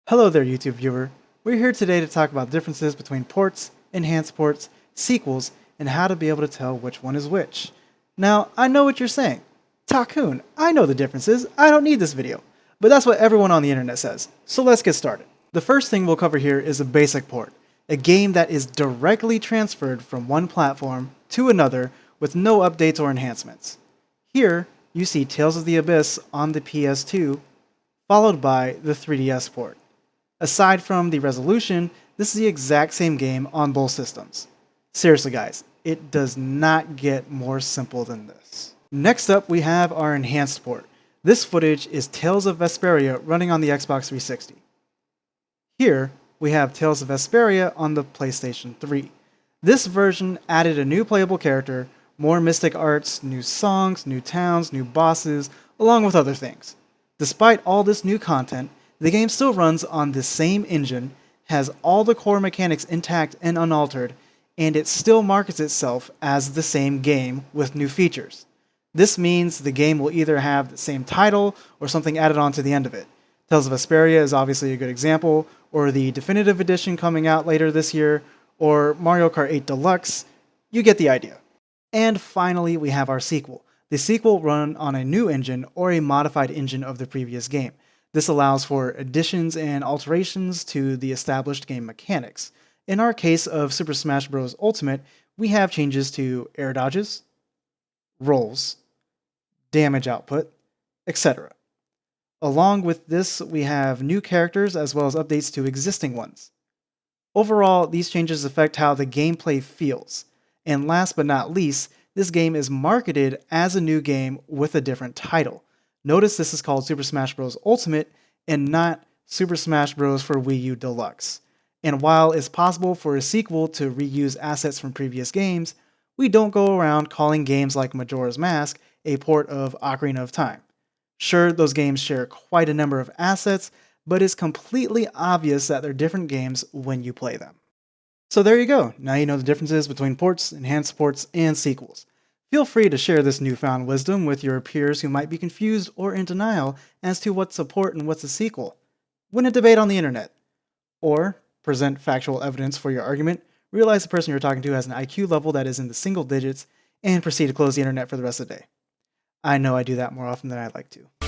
Hello there, YouTube viewer. We're here today to talk about differences between ports, enhanced ports, sequels, and how to be able to tell which one is which. Now, I know what you're saying. Ta-kun, I know the differences, I don't need this video. But that's what everyone on the internet says, so let's get started. The first thing we'll cover here is a basic port, a game that is directly transferred from one platform to another with no updates or enhancements. Here, you see Tales of the Abyss on the PS2, followed by the 3DS port. Aside from the resolution, this is the exact same game on both systems. Seriously guys, it does not get more simple than this. Next up we have our enhanced port. This footage is Tales of Vesperia running on the Xbox 360. Here we have Tales of Vesperia on the PlayStation 3. This version added a new playable character, more mystic arts, new songs, new towns, new bosses, along with other things. Despite all this new content, the game still runs on the same engine, has all the core mechanics intact and unaltered, and it still markets itself as the same game with new features. This means the game will either have the same title or something added on to the end of it. Tales of Vesperia is obviously a good example, or the Definitive Edition coming out later this year, or Mario Kart 8 Deluxe. You get the idea. And finally, we have our sequel. The sequel will run on a new engine or a modified engine of the previous game. This allows for additions and alterations to the established game mechanics. In our case of Super Smash Bros. Ultimate, we have changes to air dodges, rolls, damage output, etc. Along with this, we have new characters as well as updates to existing ones. Overall, these changes affect how the gameplay feels. And last but not least, this game is marketed as a new game with a different title. Notice this is called Super Smash Bros. Ultimate and not Super Smash Bros. For Wii U Deluxe. And while it's possible for a sequel to reuse assets from previous games, we don't go around calling games like Majora's Mask a port of Ocarina of Time. Sure, those games share quite a number of assets, but it's completely obvious that they're different games when you play them. So there you go, now you know the differences between ports, enhanced ports, and sequels. Feel free to share this newfound wisdom with your peers who might be confused or in denial as to what's a port and what's a sequel. Win a debate on the internet. Or present factual evidence for your argument, realize the person you're talking to has an IQ level that is in the single digits, and proceed to close the internet for the rest of the day. I know I do that more often than I'd like to.